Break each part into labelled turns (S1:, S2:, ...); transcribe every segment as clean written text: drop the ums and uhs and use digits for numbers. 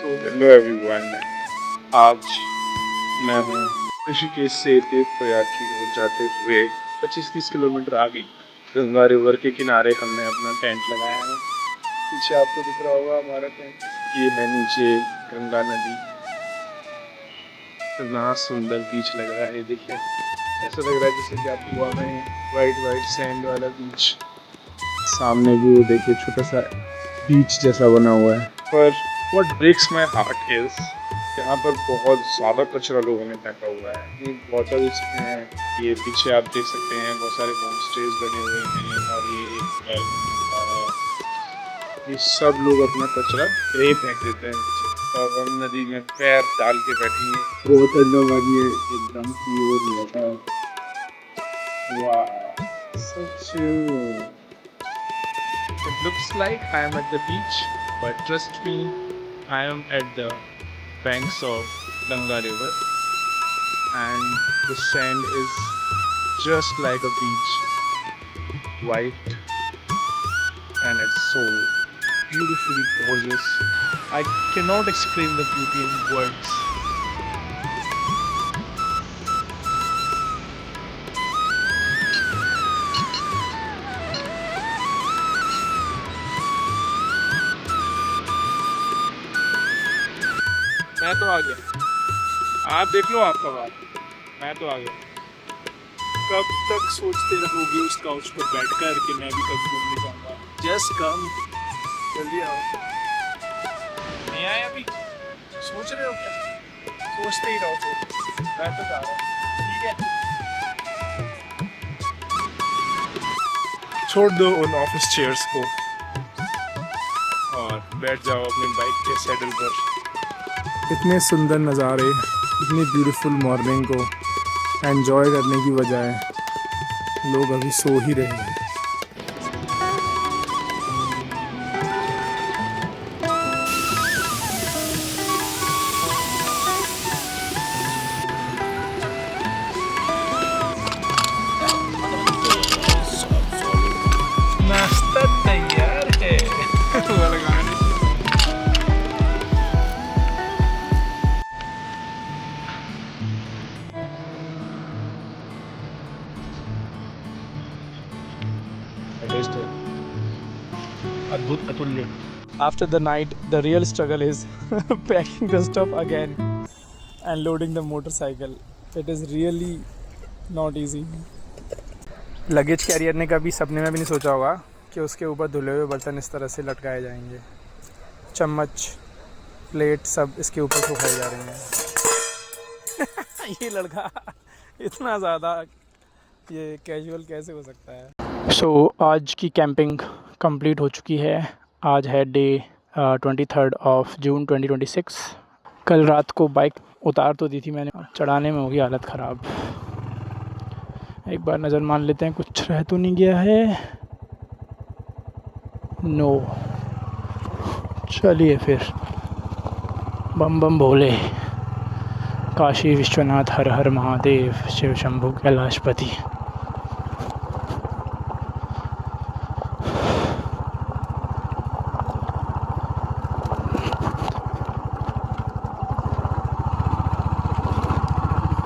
S1: Hello everyone, आज मैं हूँ ऋषिकेश से तीर्थप्रयाग की ओर जाते हुए 25-30 किलोमीटर आगे गंगा रिवर के किनारे हमने अपना टेंट लगाया है। पीछे आपको दिख रहा होगा हमारा टेंट। ये है नीचे गंगा नदी। इतना सुंदर बीच लग रहा है, देखिए ऐसा लग रहा है जैसे कि आप गोवा में वाइट सैंड वाला बीच। सामने भी वो देखिए छोटा सा बीच जैसा बना हुआ है। पर what breaks my heart is यहाँ पर बहुत ज़्यादा कचरा लोगों ने फेंका हुआ है। ये बॉटल्स हैं, ये पीछे आप देख सकते हैं बहुत सारे होम स्टेज बने हुए हैं और ये ये सब लोग अपना कचरा यही फेंक देते हैं नीचे और हम नदी में पैर डाल के बैठेंगे। बहुत ठंडा पानी है, एकदम प्योर वाटर। वाह, सच it looks like I am at the beach, but trust me, I am at the banks of Ganga River, and the sand is just like a beach, white, and it's so beautifully gorgeous. I cannot explain the beauty in words. मैं तो आ गया, आप देख लो आपका बात। मैं तो आ गया। कब तक सोचते रहोगे उस काउच पर बैठकर कि मैं भी कभी घूमने जाऊंगा? जस्ट कम, जल्दी आओ। नहीं आए अभी? सोच रहे हो क्या? सोचते ही रहो तो। मैं तो जा रहा हूँ, ठीक है? छोड़ दो उन ऑफिस चेयर्स को और बैठ जाओ अपनी बाइक के सैडल पर। इतने सुंदर नज़ारे, इतनी ब्यूटीफुल मॉर्निंग को एंजॉय करने की बजाय लोग अभी सो ही रहे हैं। नाश्ता तैयार है। अद्भुत, अतुल्य। After the night, the real struggle is packing the stuff again and loading the motorcycle. It is really not easy. Luggage carrier ने कभी सपने में भी नहीं सोचा होगा कि उसके ऊपर धुले हुए बर्तन इस तरह से लटकाए जाएंगे। चम्मच, प्लेट सब इसके ऊपर सुखाए जा रहे हैं। ये लड़का इतना ज़्यादा ये कैजुअल कैसे हो सकता है? आज की कैंपिंग कंप्लीट हो चुकी है। आज है डे 23 ऑफ जून 2026। कल रात को बाइक उतार तो दी थी मैंने, चढ़ाने में होगी हालत ख़राब। एक बार नज़र मान लेते हैं कुछ रह तो नहीं गया है। नो, चलिए फिर। बम बम भोले, काशी विश्वनाथ हर हर महादेव, शिव शंभु कैलाशपति।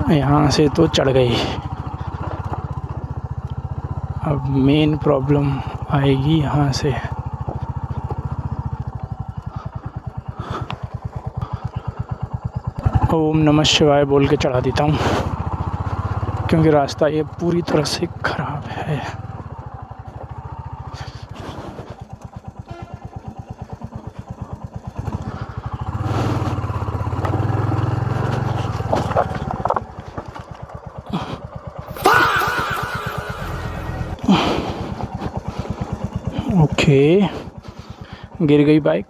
S1: यहाँ से तो चढ़ गई, अब मेन प्रॉब्लम आएगी यहाँ से। ओम नमः शिवाय बोल के चढ़ा देता हूँ, क्योंकि रास्ता ये पूरी तरह से खराब है। ओके, गिर गई बाइक।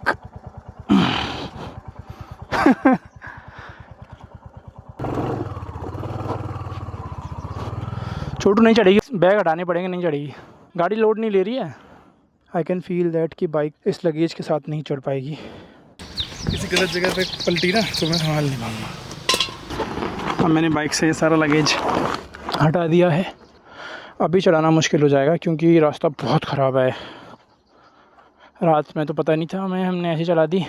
S1: छोटू नहीं चढ़ेगी, बैग हटाने पड़ेंगे, नहीं चढ़ेगी। गाड़ी लोड नहीं ले रही है। आई कैन फील दैट कि बाइक इस लगेज के साथ नहीं चढ़ पाएगी। किसी गलत जगह पे पलटी ना तो मैं संभाल नहीं पाऊँगा। अब मैंने बाइक से ये सारा लगेज हटा दिया है। अभी चढ़ाना मुश्किल हो जाएगा क्योंकि रास्ता बहुत ख़राब है। रात में तो पता नहीं था, हमने ऐसे चला दी।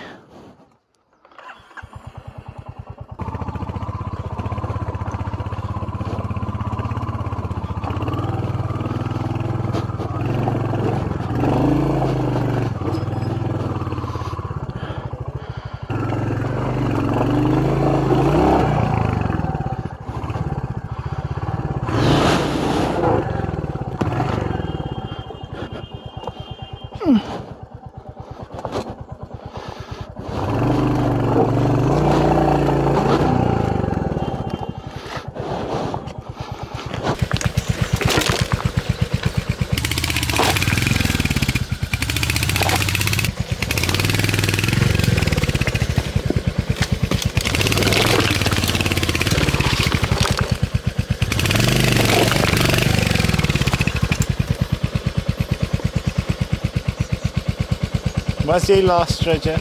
S2: बस यही लास्ट स्ट्रेच है।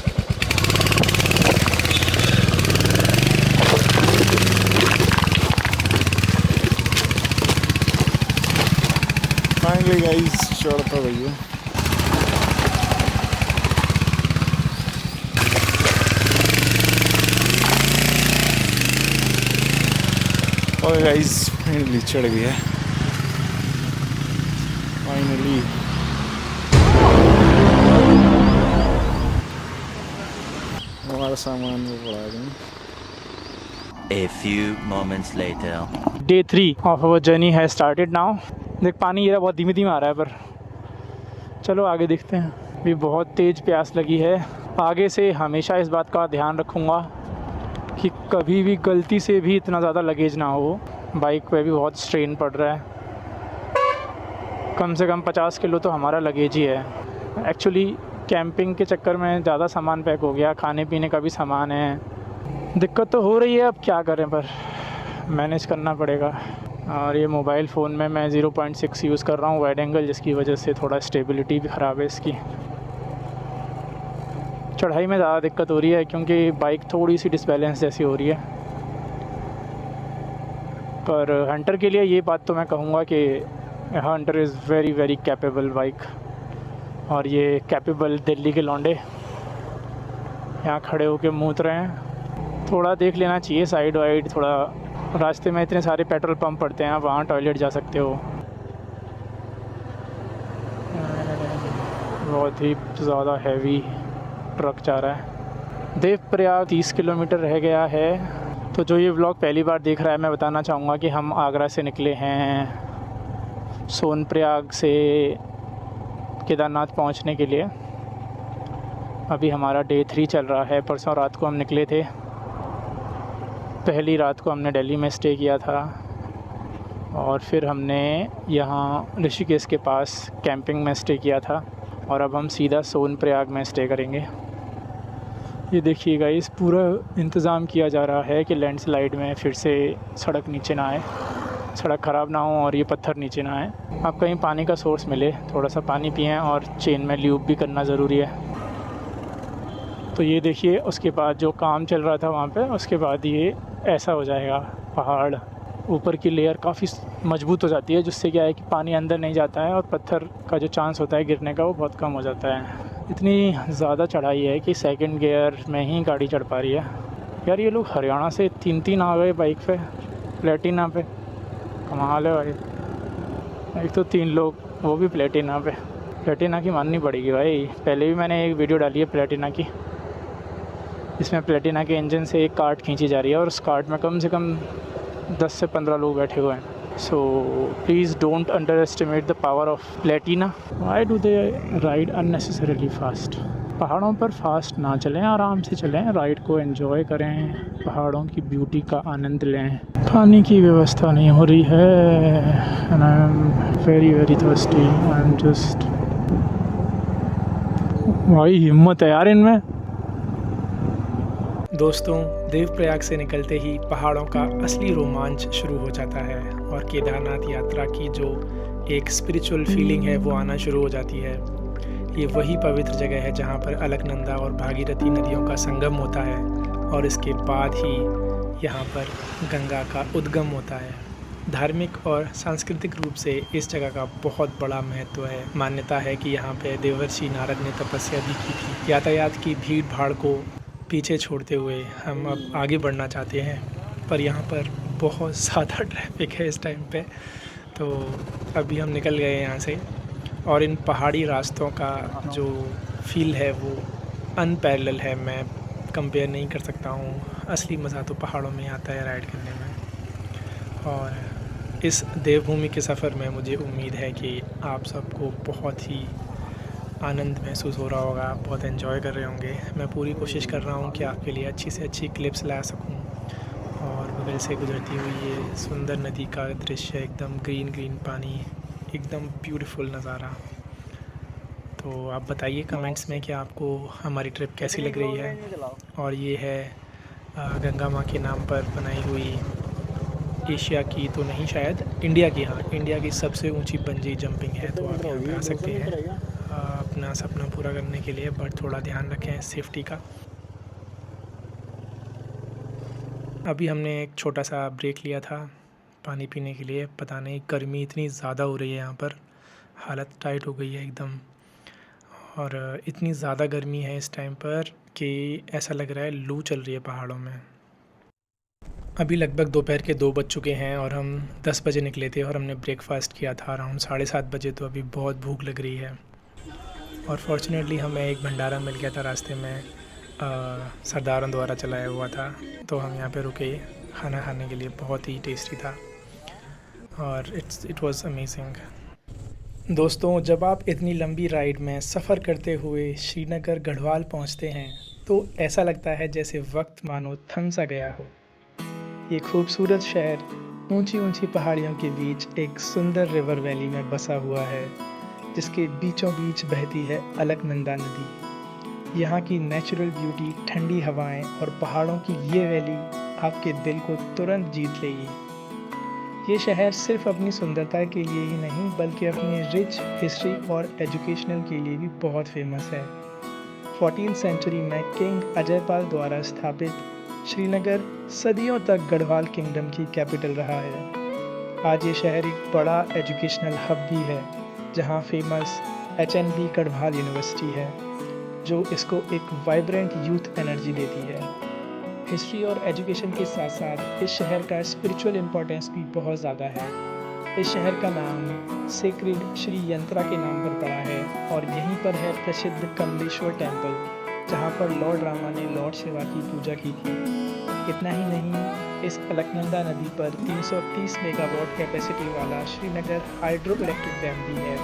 S2: फाइनली गाइस चढ़ तो गई है। और गाइस फाइनली चढ़ गया फाइनली। हमारा सामान वो पड़ा है।
S3: A few moments later.
S1: Day 3 of our journey has started now. देख पानी ये बहुत धीमे धीमे आ रहा है, पर चलो आगे देखते हैं। भी बहुत तेज़ प्यास लगी है। आगे से हमेशा इस बात का ध्यान रखूँगा कि कभी भी गलती से भी इतना ज़्यादा लगेज ना हो। बाइक पे भी बहुत स्ट्रेन पड़ रहा है। कम से कम 50 किलो तो हमारा लगेज ही है। एक्चुअली कैंपिंग के चक्कर में ज़्यादा सामान पैक हो गया, खाने पीने का भी सामान है। दिक्कत तो हो रही है, अब क्या करें, पर मैनेज करना पड़ेगा। और ये मोबाइल फ़ोन में मैं 0.6 यूज़ कर रहा हूँ वाइड एंगल, जिसकी वजह से थोड़ा स्टेबिलिटी भी ख़राब है इसकी। चढ़ाई में ज़्यादा दिक्कत हो रही है क्योंकि बाइक थोड़ी सी डिसबैलेंस जैसी हो रही है। पर हंटर के लिए ये बात तो मैं कहूँगा कि Hunter is very very capable bike. और ये कैपेबल दिल्ली के लौंडे यहाँ खड़े होके मूत रहे हैं। थोड़ा देख लेना चाहिए साइड वाइड, थोड़ा रास्ते में इतने सारे पेट्रोल पंप पड़ते हैं, वहाँ टॉयलेट जा सकते हो। बहुत ही ज़्यादा हैवी ट्रक जा रहा है। देवप्रयाग 30 किलोमीटर रह गया है। तो जो ये व्लॉग पहली बार देख रहा है, मैं बताना चाहूँगा कि हम आगरा से निकले हैं सोनप्रयाग से केदारनाथ पहुंचने के लिए। अभी हमारा Day 3 चल रहा है। परसों रात को हम निकले थे। पहली रात को हमने दिल्ली में स्टे किया था और फिर हमने यहाँ ऋषिकेश के पास कैंपिंग में स्टे किया था और अब हम सीधा सोनप्रयाग में स्टे करेंगे। ये देखिएगा, इस पूरा इंतज़ाम किया जा रहा है कि लैंडस्लाइड में फिर से सड़क नीचे ना आए, सड़क ख़राब ना हो और ये पत्थर नीचे ना आए। आप कहीं पानी का सोर्स मिले, थोड़ा सा पानी पिएं और चेन में ल्यूब भी करना ज़रूरी है। तो ये देखिए, उसके बाद जो काम चल रहा था वहाँ पे, उसके बाद ये ऐसा हो जाएगा। पहाड़ ऊपर की लेयर काफ़ी मजबूत हो जाती है, जिससे क्या है कि पानी अंदर नहीं जाता है और पत्थर का जो चांस होता है गिरने का वो बहुत कम हो जाता है। इतनी ज़्यादा चढ़ाई है कि सेकंड गियर में ही गाड़ी चढ़ पा रही है। यार ये लोग हरियाणा से 3 आ गए बाइक पे, प्लेटिना पे। कमाल है भाई। एक तो 3 लोग, वो भी प्लेटिना पे। प्लेटिना की माननी पड़ेगी भाई। पहले भी मैंने एक वीडियो डाली है प्लेटिना की, इसमें प्लेटिना के इंजन से एक कार्ट खींची जा रही है और उस कार्ट में कम से कम 10 से 15 लोग बैठे हुए हैं। So please don't under estimate the power of Platina. Why do they ride unnecessarily fast. पहाड़ों पर फास्ट ना चलें, आराम से चलें, राइड को एंजॉय करें, पहाड़ों की ब्यूटी का आनंद लें। पानी की व्यवस्था नहीं हो रही है and I am very very thirsty. I am just, भाई हिम्मत है यार इनमें। दोस्तों, देवप्रयाग से निकलते ही पहाड़ों का असली रोमांच शुरू हो जाता है और केदारनाथ यात्रा की जो एक स्पिरिचुअल फीलिंग है वो आना शुरू हो जाती है। ये वही पवित्र जगह है जहाँ पर अलकनंदा और भागीरथी नदियों का संगम होता है और इसके बाद ही यहाँ पर गंगा का उद्गम होता है। धार्मिक और सांस्कृतिक रूप से इस जगह का बहुत बड़ा महत्व है। मान्यता है कि यहाँ पे देवर्षि नारद ने तपस्या भी की थी। यातायात की भीड़ भाड़ को पीछे छोड़ते हुए हम अब आगे बढ़ना चाहते हैं, पर यहाँ पर बहुत ज़्यादा ट्रैफिक है इस टाइम पे। तो अभी हम निकल गए यहाँ से और इन पहाड़ी रास्तों का जो फील है वो अनपैरेलल है। मैं कंपेयर नहीं कर सकता हूँ। असली मज़ा तो पहाड़ों में आता है राइड करने में। और इस देवभूमि के सफ़र में मुझे उम्मीद है कि आप सबको बहुत ही आनंद महसूस हो रहा होगा, आप बहुत एंजॉय कर रहे होंगे। मैं पूरी कोशिश कर रहा हूँ कि आपके लिए अच्छी से अच्छी क्लिप्स ला सकूँ। और बगल से गुजरती हुई ये सुंदर नदी का दृश्य, एकदम ग्रीन ग्रीन पानी, एकदम ब्यूटीफुल नज़ारा। तो आप बताइए कमेंट्स में कि आपको हमारी ट्रिप कैसी लग रही है। और ये है गंगा माँ के नाम पर बनाई हुई, एशिया की तो नहीं शायद, इंडिया की, हाँ इंडिया की सबसे ऊंची बंजी जंपिंग है। तो आप यहाँ पे आ सकते हैं अपना सपना पूरा करने के लिए, बट थोड़ा ध्यान रखें सेफ्टी का। अभी हमने एक छोटा सा ब्रेक लिया था पानी पीने के लिए। पता नहीं गर्मी इतनी ज़्यादा हो रही है यहाँ पर, हालत टाइट हो गई है एकदम। और इतनी ज़्यादा गर्मी है इस टाइम पर कि ऐसा लग रहा है लू चल रही है पहाड़ों में। अभी लगभग दोपहर के 2 बज चुके हैं और हम 10 बजे निकले थे और हमने ब्रेकफास्ट किया था अराउंड 7:30 बजे। तो अभी बहुत भूख लग रही है और फॉर्चुनेटली हमें एक भंडारा मिल गया था रास्ते में, सरदारों द्वारा चलाया हुआ था। तो हम यहाँ पे रुके खाना खाने के लिए, बहुत ही टेस्टी था और इट वाज अमेजिंग। दोस्तों, जब आप इतनी लंबी राइड में सफ़र करते हुए श्रीनगर गढ़वाल पहुँचते हैं तो ऐसा लगता है जैसे वक्त मानो थम सा गया हो। ये खूबसूरत शहर ऊंची ऊंची पहाड़ियों के बीच एक सुंदर रिवर वैली में बसा हुआ है, जिसके बीचों बीच बहती है अलकनंदा नदी। यहाँ की नेचुरल ब्यूटी, ठंडी हवाएं और पहाड़ों की ये वैली आपके दिल को तुरंत जीत लेगी। ये शहर सिर्फ अपनी सुंदरता के लिए ही नहीं बल्कि अपनी रिच हिस्ट्री और एजुकेशनल के लिए भी बहुत फेमस है। 14वीं सेंचुरी में किंग अजयपाल द्वारा स्थापित श्रीनगर सदियों तक गढ़वाल किंगडम की कैपिटल रहा है। आज ये शहर एक बड़ा एजुकेशनल हब भी है, जहाँ फेमस HNB गढ़वाल यूनिवर्सिटी है, जो इसको एक वाइब्रेंट यूथ एनर्जी देती है। हिस्ट्री और एजुकेशन के साथ साथ इस शहर का स्पिरिचुअल इम्पोर्टेंस भी बहुत ज़्यादा है। इस शहर का नाम सेक्रेड श्री यंत्रा के नाम पर पड़ा है और यहीं पर है प्रसिद्ध कमलेश्वर टेम्पल, जहाँ पर लॉर्ड रामा ने लॉर्ड शिवा की पूजा की थी। इतना ही नहीं, इस अलकनंदा नदी पर 330 मेगावाट कैपेसिटी वाला श्रीनगर हाइड्रो इलेक्ट्रिक डैम भी है,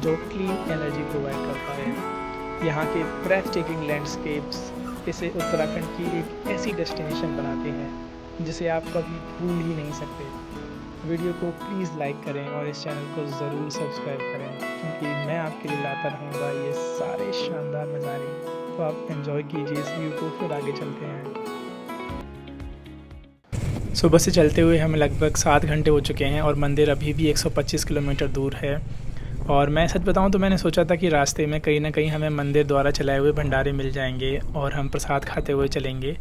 S1: जो क्लीन एनर्जी प्रोवाइड करता है। यहाँ के ब्रेथ टेकिंग लैंडस्केप्स इसे उत्तराखंड की एक ऐसी डेस्टिनेशन बनाते हैं जिसे आप कभी भूल ही नहीं सकते। वीडियो को प्लीज़ लाइक करें और इस चैनल को ज़रूर सब्सक्राइब करें, क्योंकि मैं आपके लिए लाता रहूँगा ये सारे शानदार नज़ारे। तो आप एंजॉय कीजिए इस व्यू को, फिर आगे चलते हैं। सुबह से चलते हुए हमें लगभग 7 घंटे हो चुके हैं और मंदिर अभी भी 125 किलोमीटर दूर है। और मैं सच बताऊं तो मैंने सोचा था कि रास्ते में कहीं ना कहीं हमें मंदिर द्वारा चलाए हुए भंडारे मिल जाएंगे और हम प्रसाद खाते हुए चलेंगे,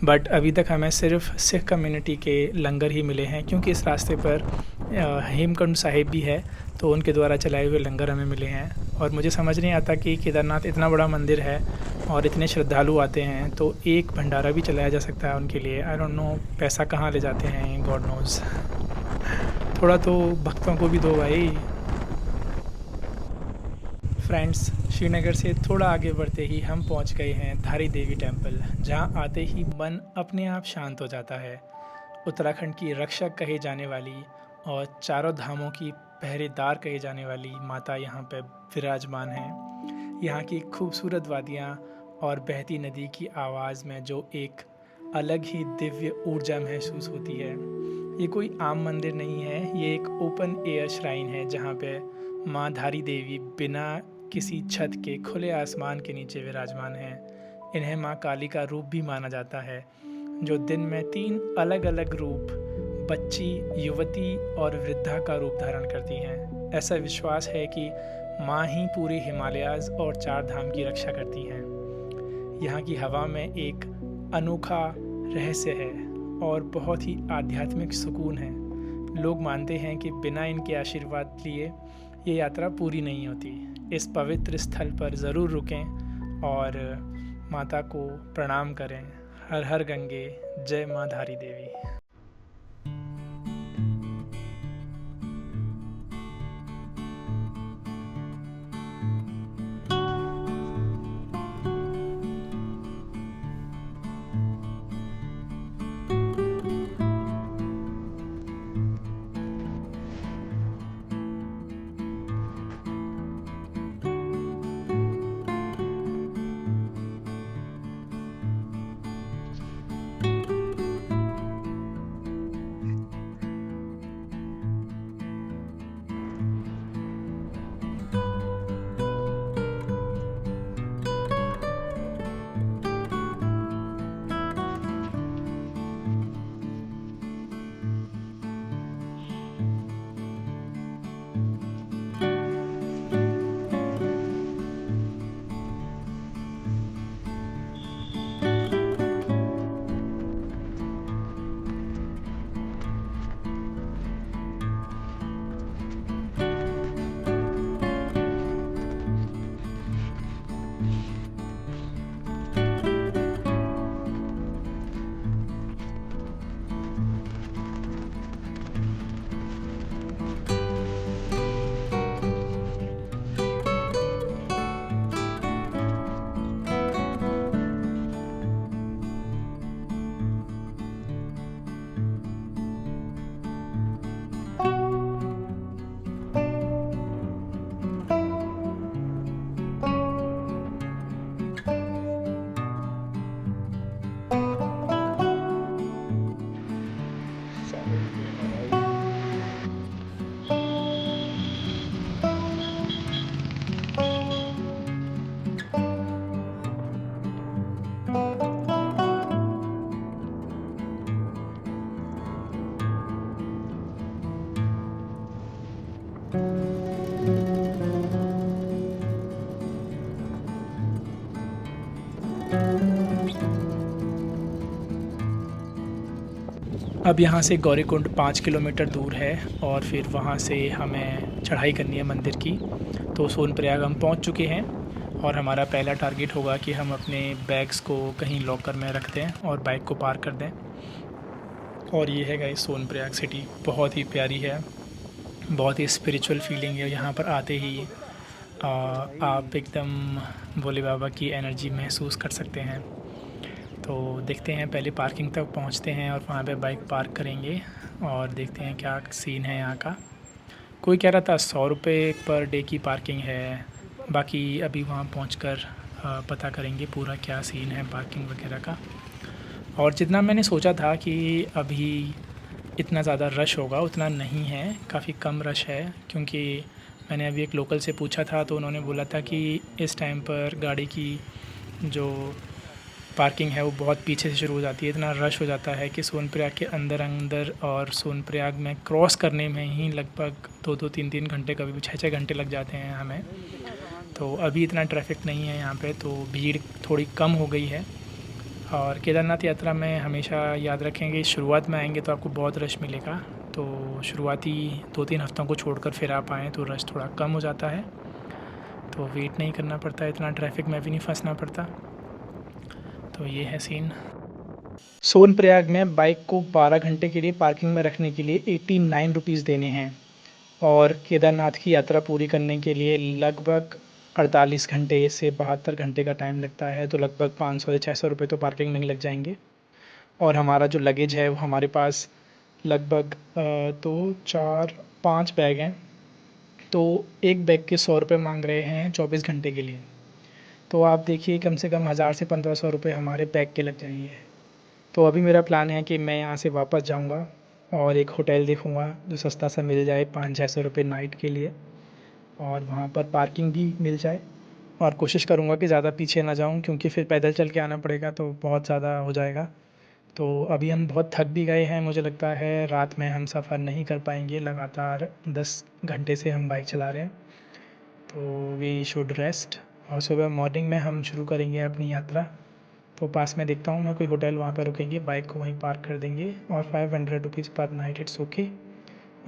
S1: बट अभी तक हमें सिर्फ सिख कम्युनिटी के लंगर ही मिले हैं, क्योंकि इस रास्ते पर हेमकुंड साहिब भी है, तो उनके द्वारा चलाए हुए लंगर हमें मिले हैं। और मुझे समझ नहीं आता कि केदारनाथ इतना बड़ा मंदिर है और इतने श्रद्धालु आते हैं, तो एक भंडारा भी चलाया जा सकता है उनके लिए। आई डोंट नो पैसा कहाँ ले जाते हैं, गॉड नोज़। थोड़ा तो भक्तों को भी दो भाई। फ्रेंड्स, श्रीनगर से थोड़ा आगे बढ़ते ही हम पहुंच गए हैं धारी देवी टेम्पल, जहां आते ही मन अपने आप शांत हो जाता है। उत्तराखंड की रक्षक कहे जाने वाली और चारों धामों की पहरेदार कहे जाने वाली माता यहां पे विराजमान हैं। यहां की खूबसूरत वादियां और बहती नदी की आवाज़ में जो एक अलग ही दिव्य ऊर्जा महसूस होती है। ये कोई आम मंदिर नहीं है, ये एक ओपन एयर श्राइन है, जहाँ पे माँ धारी देवी बिना किसी छत के खुले आसमान के नीचे विराजमान हैं। इन्हें माँ काली का रूप भी माना जाता है, जो दिन में 3 अलग अलग रूप, बच्ची, युवती और वृद्धा का रूप धारण करती हैं। ऐसा विश्वास है कि माँ ही पूरे हिमालयाज़ और 4 धाम की रक्षा करती हैं। यहाँ की हवा में एक अनोखा रहस्य है और बहुत ही आध्यात्मिक सुकून है। लोग मानते हैं कि बिना इनके आशीर्वाद लिए ये यात्रा पूरी नहीं होती। इस पवित्र स्थल पर ज़रूर रुकें और माता को प्रणाम करें। हर हर गंगे, जय माँ धारी देवी। अब यहाँ से गौरीकुंड 5 किलोमीटर दूर है और फिर वहाँ से हमें चढ़ाई करनी है मंदिर की। तो सोनप्रयाग हम पहुँच चुके हैं और हमारा पहला टारगेट होगा कि हम अपने बैग्स को कहीं लॉकर में रख दें और बाइक को पार्क कर दें। और ये है गाइस सोनप्रयाग सिटी, बहुत ही प्यारी है, बहुत ही स्पिरिचुअल फीलिंग है यहाँ पर आते ही। आप एकदम भोले बाबा की एनर्जी महसूस कर सकते हैं। तो देखते हैं, पहले पार्किंग तक पहुँचते हैं और वहाँ पे बाइक पार्क करेंगे और देखते हैं क्या सीन है यहाँ का। कोई कह रहा था 100 रुपये पर डे की पार्किंग है, बाकी अभी वहाँ पहुँचकर पता करेंगे पूरा क्या सीन है पार्किंग वगैरह का। और जितना मैंने सोचा था कि अभी इतना ज़्यादा रश होगा, उतना नहीं है, काफ़ी कम रश है। क्योंकि मैंने अभी एक लोकल से पूछा था तो उन्होंने बोला था कि इस टाइम पर गाड़ी की जो पार्किंग है वो बहुत पीछे से शुरू हो जाती है, इतना रश हो जाता है कि सोनप्रयाग के अंदर और सोनप्रयाग में क्रॉस करने में ही लगभग 2-2, 3-3 घंटे, कभी भी 6-6 घंटे लग जाते हैं हमें। तो अभी इतना ट्रैफिक नहीं है यहाँ पे, तो भीड़ थोड़ी कम हो गई है। और केदारनाथ यात्रा में हमेशा याद रखेंगे, शुरुआत में आएंगे तो आपको बहुत रश मिलेगा, तो शुरुआती 2-3 हफ्तों को छोड़कर फिर आप आएँ तो रश थोड़ा कम हो जाता है, तो वेट नहीं करना पड़ता, इतना ट्रैफिक में भी नहीं फंसना पड़ता। तो ये है सीन। सोनप्रयाग में बाइक को 12 घंटे के लिए पार्किंग में रखने के लिए 89 रुपीज़ देने हैं और केदारनाथ की यात्रा पूरी करने के लिए लगभग 48 घंटे से 72 घंटे का टाइम लगता है, तो लगभग 500 से 600 रुपये तो पार्किंग में ही लग जाएंगे। और हमारा जो लगेज है वो हमारे पास लगभग 2, 4, 5 बैग हैं, तो एक बैग के 100 रुपये मांग रहे हैं 24 घंटे के लिए। तो आप देखिए कम से कम 1000 से 1500 रुपये हमारे बैग के लग जाएंगे। तो अभी मेरा प्लान है कि मैं यहाँ से वापस जाऊँगा और एक होटल देखूँगा जो सस्ता सा मिल जाए 500-600 रुपये नाइट के लिए, और वहाँ पर पार्किंग भी मिल जाए। और कोशिश करूँगा कि ज़्यादा पीछे ना जाऊँ क्योंकि फिर पैदल चल के आना पड़ेगा तो बहुत ज़्यादा हो जाएगा। तो अभी हम बहुत थक भी गए हैं, मुझे लगता है रात में हम सफ़र नहीं कर पाएंगे, लगातार 10 घंटे से हम बाइक चला रहे हैं, तो वी शुड रेस्ट। और सुबह मॉर्निंग में हम शुरू करेंगे अपनी यात्रा। तो पास में देखता हूँ मैं कोई होटल, वहाँ पर रुकेंगे, बाइक को वहीं पार्क कर देंगे और 500 रुपीज़ पर नाइट इट्स ओके।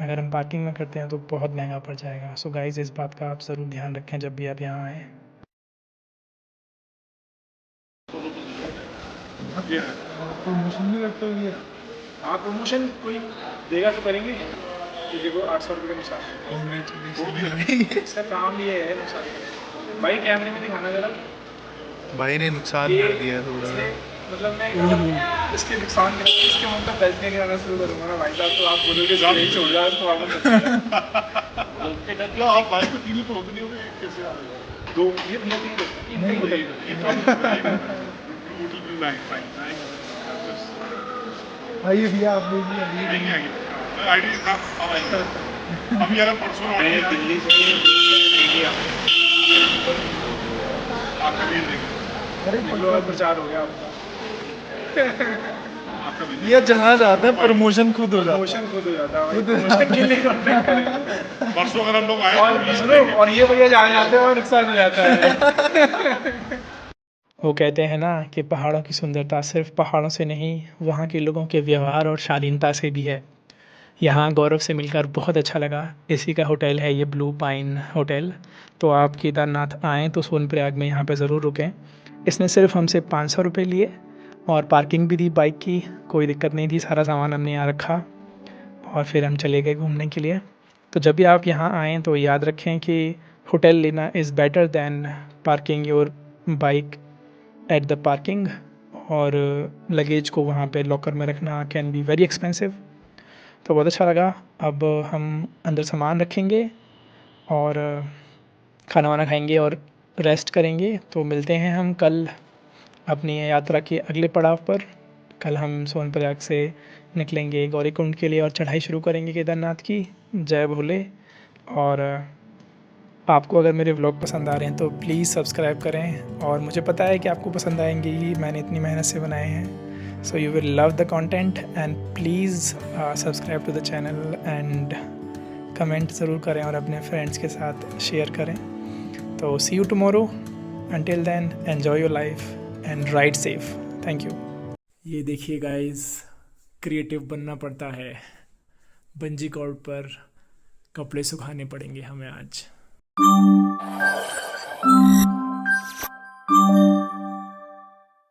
S1: अगर हम पार्किंग में करते हैं तो बहुत महंगा पड़ जाएगा। सो गाइज़, इस बात का आप ज़रूर ध्यान रखें जब भी आप यहाँ आएँ।
S2: प्रमोशन नहीं लगता है ये?
S1: हाँ, प्रमोशन कोई देगा तो करेंगे। ये देखो 800 रुपये का नुकसान। इसका काम ये है नुकसान। भाई कैमरे में दिखाना ज़रा।
S2: भाई ने नुकसान कर दिया थोड़ा।
S1: मतलब मैं इसके नुकसान कर, इसके मुँह पर पैसे गिराना शुरू करूँगा ना भाई साहब, तो आप बोलोगे नहीं छोड़ रहा इसको वापस।
S2: आप भाई को 3 रुपये होते नहीं होंगे, कैसे आ रहे?
S1: 2 ये
S2: आइए भैया, आप लीजिए
S4: हम यार परसों
S1: दिल्ली से इंडिया
S4: आपका बिल देंगे,
S1: अरे प्रचार हो गया आपका।
S4: आपका बिल
S2: ये जहाँ जाता है प्रमोशन खुद हो जाता है।
S1: प्रमोशन खुद हो जाता है, प्रमोशन के लिए कॉन्टैक्ट करें।
S4: परसों अगर हम लोग आए
S1: और
S4: तो
S1: सुनो, और ये भैया जहाँ जाते हैं और नुकसान हो जाता है। वो कहते हैं ना कि पहाड़ों की सुंदरता सिर्फ पहाड़ों से नहीं, वहाँ के लोगों के व्यवहार और शालीनता से भी है। यहाँ गौरव से मिलकर बहुत अच्छा लगा। इसी का होटल है ये ब्लू पाइन होटल। तो आप केदारनाथ आएँ तो सोनप्रयाग में यहाँ पे ज़रूर रुकें। इसने सिर्फ हमसे 500 रुपये लिए और पार्किंग भी दी बाइक की, कोई दिक्कत नहीं थी, सारा सामान हमने यहाँ रखा और फिर हम चले गए घूमने के लिए। तो जब भी आप यहाँ आएँ तो याद रखें कि होटल लेना is better than parking your bike at the parking, और लगेज को वहाँ पे लॉकर में रखना कैन बी वेरी एक्सपेंसिव। तो बहुत अच्छा लगा। अब हम अंदर सामान रखेंगे और खाना वाना खाएंगे और रेस्ट करेंगे। तो मिलते हैं हम कल अपनी यात्रा के अगले पड़ाव पर। कल हम सोनप्रयाग से निकलेंगे गौरीकुंड के लिए और चढ़ाई शुरू करेंगे केदारनाथ की। जय भोले। और आपको अगर मेरे व्लॉग पसंद आ रहे हैं तो प्लीज़ सब्सक्राइब करें, और मुझे पता है कि आपको पसंद आएंगे ही, मैंने इतनी मेहनत से बनाए हैं। So you will love the content and please subscribe to the channel and comment ज़रूर करें और अपने फ्रेंड्स के साथ शेयर करें। तो see you tomorrow, until then enjoy your life and ride safe. Thank you. ये देखिए गाइस, क्रिएटिव बनना पड़ता है। बंजी कॉर्ड पर कपड़े सुखाने पड़ेंगे हमें आज।